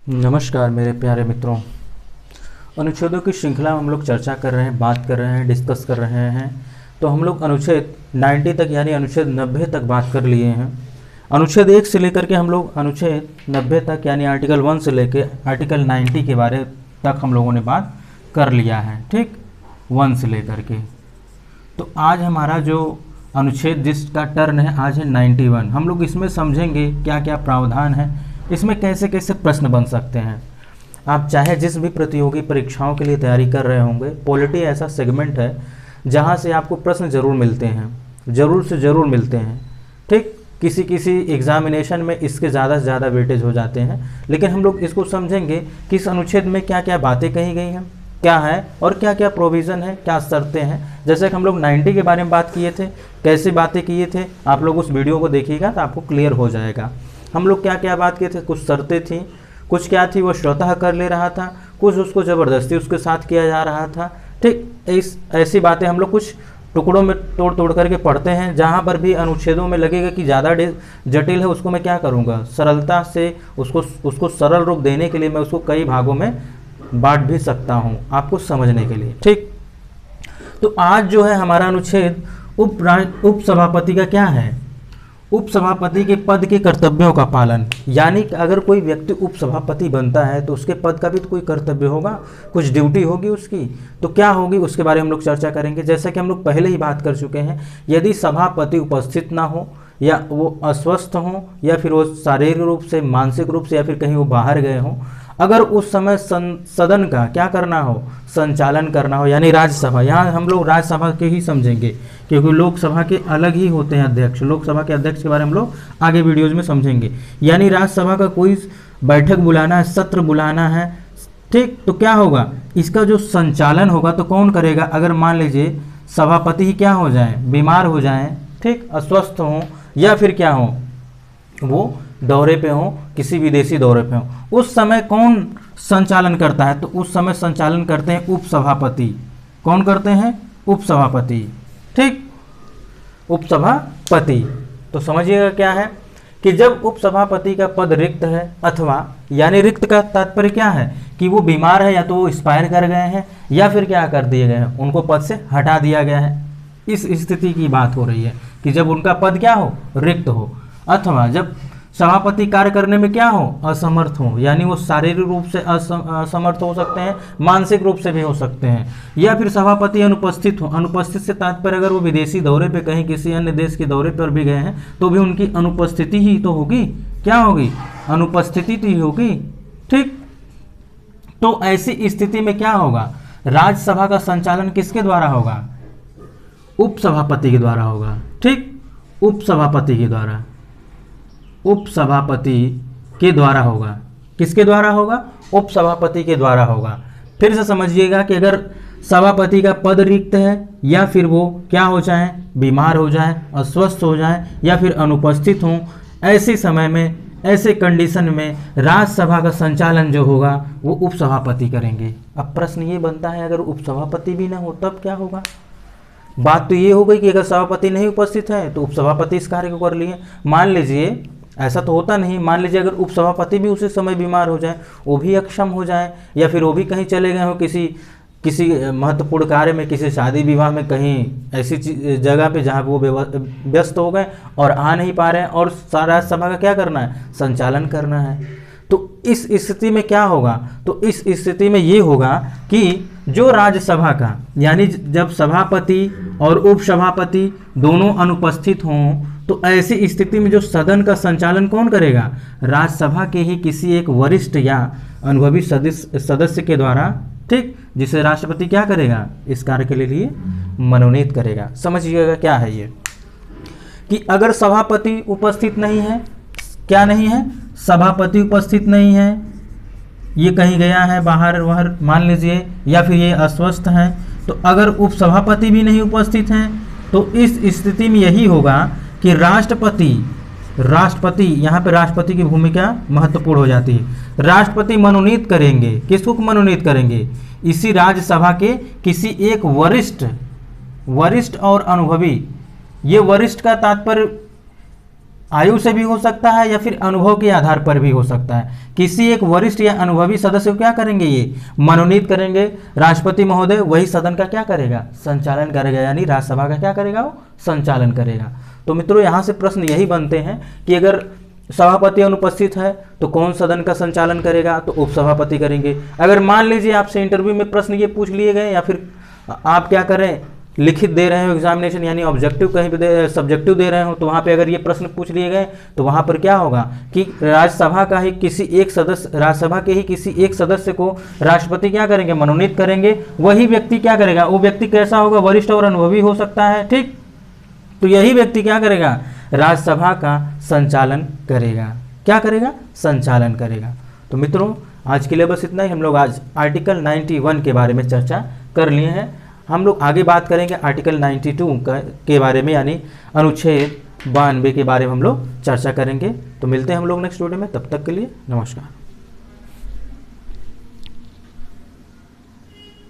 नमस्कार मेरे प्यारे मित्रों। अनुच्छेदों की श्रृंखला में हम लोग चर्चा कर रहे हैं, बात कर रहे हैं, डिस्कस कर रहे हैं। तो हम लोग अनुच्छेद 90 तक यानी अनुच्छेद 90 तक बात कर लिए हैं। अनुच्छेद 1 से लेकर के हम लोग अनुच्छेद 90 तक यानी आर्टिकल 1 से लेकर आर्टिकल 90 के बारे तक हम लोगों ने बात कर लिया है, ठीक, 1 से लेकर के। तो आज हमारा जो अनुच्छेद जिसका टर्न है आज है 91। हम लोग इसमें समझेंगे क्या क्या प्रावधान है, इसमें कैसे कैसे प्रश्न बन सकते हैं। आप चाहे जिस भी प्रतियोगी परीक्षाओं के लिए तैयारी कर रहे होंगे, पॉलिटी ऐसा सेगमेंट है जहां से आपको प्रश्न जरूर मिलते हैं, ज़रूर से ज़रूर मिलते हैं, ठीक। किसी किसी एग्जामिनेशन में इसके ज़्यादा से ज़्यादा वेटेज हो जाते हैं, लेकिन हम लोग इसको समझेंगे कि इस अनुच्छेद में क्या क्या बातें कही गई हैं, क्या है और क्या क्या प्रोविज़न है, क्या शर्तें हैं। जैसे कि हम लोग 90 के बारे में बात किए थे, कैसे बातें किए थे, आप लोग उस वीडियो को देखिएगा तो आपको क्लियर हो जाएगा। हम लोग क्या क्या बात किए थे, कुछ शर्तें थी, कुछ क्या थी वो स्वतः कर ले रहा था, कुछ उसको ज़बरदस्ती उसके साथ किया जा रहा था, ठीक। ऐसी बातें हम लोग कुछ टुकड़ों में तोड़ तोड़ करके पढ़ते हैं। जहाँ पर भी अनुच्छेदों में लगेगा कि ज़्यादा जटिल है, उसको मैं क्या करूँगा, सरलता से उसको सरल रूप देने के लिए मैं उसको कई भागों में बांट भी सकता हूँ आपको समझने के लिए, ठीक। तो आज जो है हमारा अनुच्छेद उप सभापति का क्या है, उप सभापति के पद के कर्तव्यों का पालन। यानी कि अगर कोई व्यक्ति उप सभापति बनता है तो उसके पद का भी तो कोई कर्तव्य होगा, कुछ ड्यूटी होगी उसकी, तो क्या होगी उसके बारे में हम लोग चर्चा करेंगे। जैसा कि हम लोग पहले ही बात कर चुके हैं, यदि सभापति उपस्थित ना हो या वो अस्वस्थ हो या फिर वो शारीरिक रूप से, मानसिक रूप से या फिर कहीं वो बाहर गए हों, अगर उस समय सदन का क्या करना हो, संचालन करना हो, यानी राज्यसभा, यहाँ हम लोग राज्यसभा के ही समझेंगे क्योंकि लोकसभा के अलग ही होते हैं अध्यक्ष। लोकसभा के अध्यक्ष के बारे में हम लोग आगे वीडियोज में समझेंगे। यानी राज्यसभा का कोई बैठक बुलाना है, सत्र बुलाना है, ठीक। तो क्या होगा, इसका जो संचालन होगा तो कौन करेगा। अगर मान लीजिए सभापति ही क्या हो जाए, बीमार हो जाए, ठीक, अस्वस्थ हों या फिर क्या हो, वो दौरे पे हो, किसी विदेशी दौरे पे हो, उस समय कौन संचालन करता है, तो उस समय संचालन करते हैं उप सभापति। कौन करते हैं, उप सभापति, ठीक, उप सभापति। तो समझिएगा क्या है कि जब उप सभापति का पद रिक्त है, अथवा यानी रिक्त का तात्पर्य क्या है कि वो बीमार है या तो वो एक्सपायर कर गए हैं या फिर क्या कर दिए गए हैं, उनको पद से हटा दिया गया है। इस स्थिति की बात हो रही है कि जब उनका पद क्या हो, रिक्त हो, अथवा जब सभापति कार्य करने में क्या हो, असमर्थ हो, यानी वो शारीरिक रूप से असमर्थ हो सकते हैं, मानसिक रूप से भी हो सकते हैं, या फिर सभापति अनुपस्थित हो। अनुपस्थित से तात्पर्य अगर वो विदेशी दौरे पे, कहीं किसी अन्य देश के दौरे पर भी गए हैं तो भी उनकी अनुपस्थिति ही तो होगी, क्या होगी, अनुपस्थिति ही होगी, ठीक। तो ऐसी स्थिति में क्या होगा, राज्यसभा का संचालन किसके द्वारा होगा, उप सभापति के द्वारा होगा, ठीक, उप सभापति के द्वारा, उप सभापति के द्वारा होगा। किसके द्वारा होगा, उप सभापति के द्वारा होगा। फिर से समझिएगा कि अगर सभापति का पद रिक्त है या फिर वो क्या हो जाए, बीमार हो जाए, अस्वस्थ हो जाए या फिर अनुपस्थित हों, ऐसे समय में, ऐसे कंडीशन में राज्यसभा का संचालन जो होगा वो उप सभापति करेंगे। अब प्रश्न ये बनता है, अगर उप सभापति भी ना हो तब क्या होगा। बात तो ये हो गई कि अगर सभापति नहीं उपस्थित है तो उप सभापति इस कार्य को कर लिए। मान लीजिए ऐसा तो होता नहीं, मान लीजिए अगर उप सभापति भी उसी समय बीमार हो जाए, वो भी अक्षम हो जाए या फिर वो भी कहीं चले गए हो किसी महत्वपूर्ण कार्य में, किसी शादी विवाह में, कहीं ऐसी जगह पे जहाँ वो व्यस्त हो गए और आ नहीं पा रहे हैं और राज्यसभा का क्या करना है, संचालन करना है। तो इस स्थिति में क्या होगा, तो इस स्थिति में ये होगा कि जो राज्यसभा का, यानी जब सभापति और उप सभापति दोनों अनुपस्थित हों, तो ऐसी स्थिति में जो सदन का संचालन कौन करेगा, राज्यसभा के ही किसी एक वरिष्ठ या अनुभवी सदस्य के द्वारा, ठीक, जिसे राष्ट्रपति क्या करेगा, इस कार्य के लिए मनोनीत करेगा। समझिएगा क्या है ये कि अगर सभापति उपस्थित नहीं है, क्या नहीं है, सभापति उपस्थित नहीं है, ये कहीं गया है बाहर वहर मान लीजिए, या फिर ये अस्वस्थ हैं, तो अगर उप सभापति भी नहीं उपस्थित हैं तो इस स्थिति में यही होगा कि राष्ट्रपति यहाँ पे राष्ट्रपति की भूमिका महत्वपूर्ण हो जाती है। राष्ट्रपति मनोनीत करेंगे, किसको मनोनीत करेंगे, इसी राज्यसभा के किसी एक वरिष्ठ और अनुभवी। ये वरिष्ठ का तात्पर्य आयु से भी हो सकता है या फिर अनुभव के आधार पर भी हो सकता है। किसी एक वरिष्ठ या अनुभवी सदस्य को क्या करेंगे, ये मनोनीत करेंगे। राष्ट्रपति महोदय वही सदन का क्या करेगा, संचालन करेगा, यानी राज्यसभा का क्या करेगा, वो संचालन करेगा। तो मित्रों यहाँ से प्रश्न यही बनते हैं कि अगर सभापति अनुपस्थित है तो कौन सदन का संचालन करेगा, तो उपसभापति करेंगे। अगर मान लीजिए आपसे इंटरव्यू में प्रश्न ये पूछ लिए गए या फिर आप क्या करें, लिखित दे रहे हो एग्जामिनेशन यानी ऑब्जेक्टिव कहीं पे सब्जेक्टिव दे रहे हो, तो वहाँ पे अगर ये प्रश्न पूछ लिए गए तो वहाँ पर क्या होगा कि राज्यसभा का ही किसी एक सदस्य, राज्यसभा के ही किसी एक सदस्य को राष्ट्रपति क्या करेंगे, मनोनीत करेंगे। वही व्यक्ति क्या करेगा, वो व्यक्ति कैसा होगा, वरिष्ठ और अनुभवी हो सकता है, ठीक। तो यही व्यक्ति क्या करेगा, राज्यसभा का संचालन करेगा। क्या करेगा, संचालन करेगा। तो मित्रों आज के लिए बस इतना ही। हम लोग आज आर्टिकल 91 के बारे में चर्चा कर लिए हैं। हम लोग आगे बात करेंगे आर्टिकल 92 के बारे में, यानी अनुच्छेद 92 के बारे में हम लोग चर्चा करेंगे। तो मिलते हैं हम लोग नेक्स्ट वीडियो में, तब तक के लिए नमस्कार।